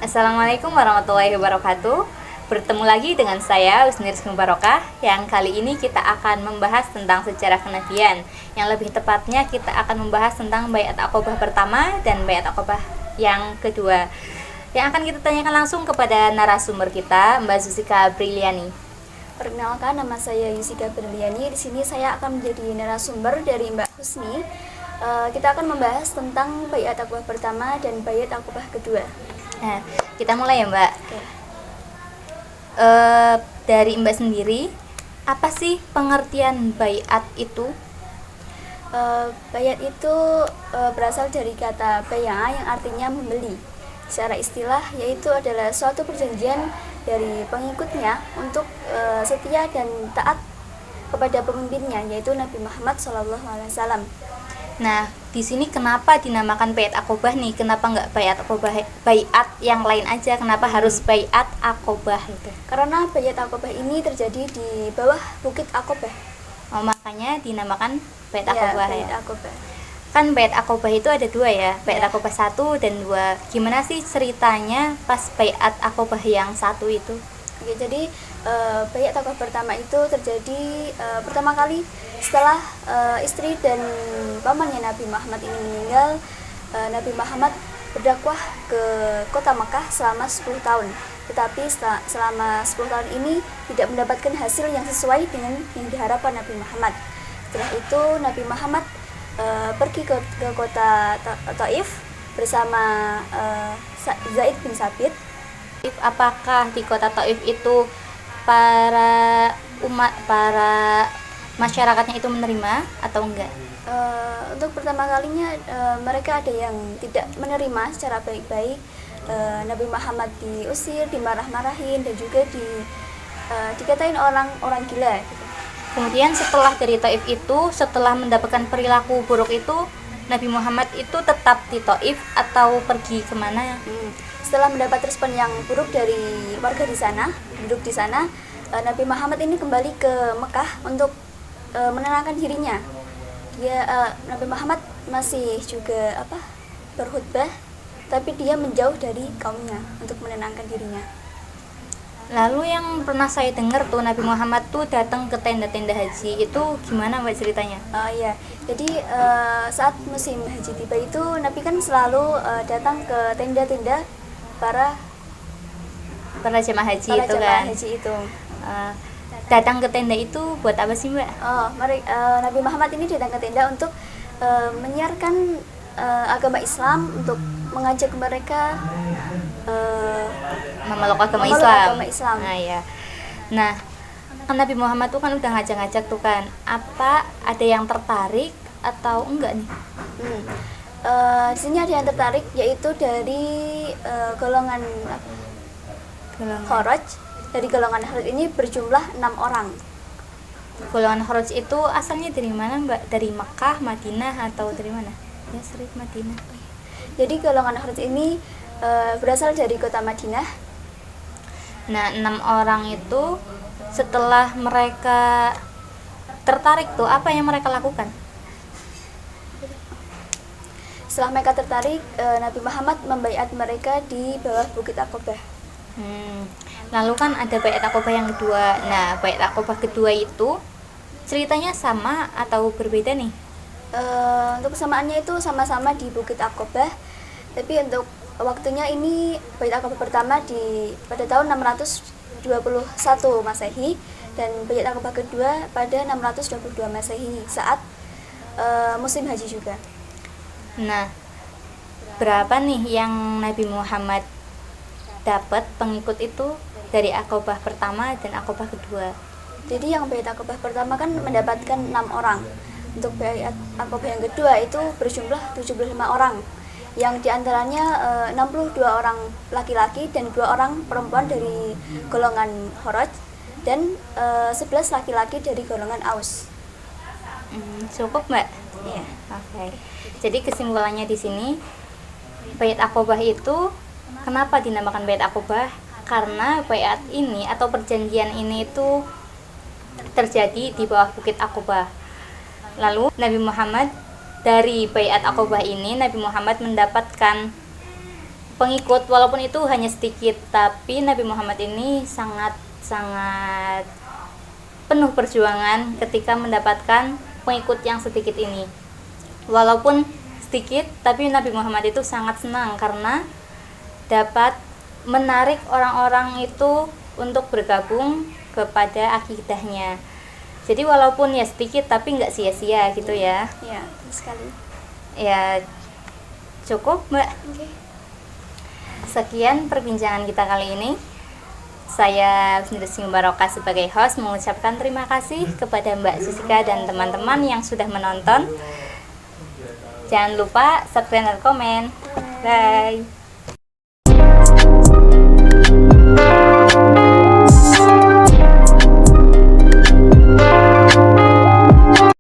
Assalamualaikum warahmatullahi wabarakatuh. Bertemu lagi dengan saya Usni Rizky Mubarokah, yang kali ini kita akan membahas tentang sejarah kenabian. Yang lebih tepatnya kita akan membahas tentang Baiat Aqobah pertama dan Baiat Aqobah yang kedua. Yang akan kita tanyakan langsung kepada narasumber kita, Mbak Zuzika Briliani. Perkenalkan, nama saya Yusika Berliani. Di sini saya akan menjadi narasumber dari Mbak Husni. Kita akan membahas tentang Baiat Aqobah pertama dan Baiat Aqobah kedua. Nah, kita mulai ya Mbak. Oke. Dari Mbak sendiri, apa sih pengertian baiat itu? Baiat itu berasal dari kata bai'a yang artinya membeli. Secara istilah yaitu adalah suatu perjanjian dari pengikutnya untuk setia dan taat kepada pemimpinnya, yaitu Nabi Muhammad SAW. Nah, di sini kenapa dinamakan Baiat Aqobah nih? Kenapa nggak Baiat Aqobah, baiat yang lain aja? Kenapa harus Baiat Aqobah itu? Karena Baiat Aqobah ini terjadi di bawah Bukit Aqobah. Oh, makanya dinamakan Baiat Ya, Aqobah Baiat ya. Aqobah. Kan Baiat Aqobah itu ada dua ya, Baiat Ya. Aqobah 1 dan 2. Gimana sih ceritanya pas Baiat Aqobah yang 1 itu? Oke, jadi Baiat Aqobah pertama itu terjadi pertama kali setelah istri dan pamannya Nabi Muhammad ini meninggal. Nabi Muhammad berdakwah ke kota Mekah selama 10 tahun. Tetapi selama 10 tahun ini tidak mendapatkan hasil yang sesuai dengan yang diharapkan Nabi Muhammad. Setelah itu Nabi Muhammad pergi ke kota Taif bersama Zaid bin Sabit. Apakah di kota Taif itu para masyarakatnya itu menerima atau enggak? Untuk pertama kalinya mereka ada yang tidak menerima secara baik-baik. Nabi Muhammad diusir, dimarah-marahin, dan juga dikatain orang gila gitu. Kemudian setelah dari Taif itu, setelah mendapatkan perilaku buruk itu, Nabi Muhammad itu tetap di Taif atau pergi kemana? Setelah mendapat respon yang buruk dari warga di sana, penduduk di sana, Nabi Muhammad ini kembali ke Mekah untuk menenangkan dirinya. Nabi Muhammad masih juga berkhutbah, tapi dia menjauh dari kaumnya untuk menenangkan dirinya. Lalu yang pernah saya dengar tuh Nabi Muhammad tuh datang ke tenda-tenda haji, itu gimana Mbak ceritanya? Ya, jadi saat musim haji tiba itu Nabi kan selalu datang ke tenda-tenda para Jemaah haji itu jemaah kan. haji itu. Datang ke tenda itu buat apa sih Mbak? Nabi Muhammad ini datang ke tenda untuk menyiarkan agama Islam, untuk mengajak mereka Memeluk agama memeluk Islam. agama Islam. Nah ya. Nah, kan Nabi Muhammad tuh kan udah ngajak-ngajak tuh kan. Apa ada yang tertarik atau enggak nih? Di sini ada yang tertarik, yaitu dari golongan Kharaj. Dari golongan Kharaj ini berjumlah 6 orang. Golongan Kharaj itu asalnya dari mana Mbak? Dari Makkah, Madinah atau dari mana? Ya, Sri Madinah. Jadi golongan Kharaj ini berasal dari kota Madinah. Nah, 6 orang itu setelah mereka tertarik tuh, apa yang mereka lakukan? Setelah mereka tertarik, Nabi Muhammad membaiat mereka di bawah Bukit Aqobah. Lalu kan ada Baiat Aqobah yang kedua. Nah, Baiat Aqobah kedua itu ceritanya sama atau berbeda nih? Untuk kesamaannya itu sama-sama di Bukit Aqobah, tapi untuk waktunya ini Baiat Aqobah pertama pada tahun 621 Masehi dan Baiat Aqobah kedua pada 622 Masehi saat musim haji juga. Nah, berapa nih yang Nabi Muhammad dapat pengikut itu dari Aqobah pertama dan Aqobah kedua? Jadi yang Baiat Aqobah pertama kan mendapatkan 6 orang. Untuk Baiat Aqobah yang kedua itu berjumlah 75 orang. Yang diantaranya 62 orang laki-laki dan 2 orang perempuan dari golongan Kharaj dan 11 laki-laki dari golongan Aus. Cukup Mbak? Iya. Oke. Jadi kesimpulannya di sini, Baiat Aqobah itu kenapa dinamakan Baiat Aqobah? Karena baiat ini atau perjanjian ini itu terjadi di bawah Bukit Aqobah. Lalu Nabi Muhammad dari Baiat Aqobah ini, Nabi Muhammad mendapatkan pengikut, walaupun itu hanya sedikit, tapi Nabi Muhammad ini sangat penuh perjuangan ketika mendapatkan pengikut yang sedikit ini. Walaupun sedikit, tapi Nabi Muhammad itu sangat senang karena dapat menarik orang-orang itu untuk bergabung kepada akidahnya. Jadi walaupun ya sedikit, tapi nggak sia-sia gitu ya. Ya, betul sekali. Ya, cukup Mbak. Oke. Sekian perbincangan kita kali ini. Saya Husni Barokah sebagai host mengucapkan terima kasih kepada Mbak Jessica dan teman-teman yang sudah menonton. Jangan lupa subscribe dan komen. Bye.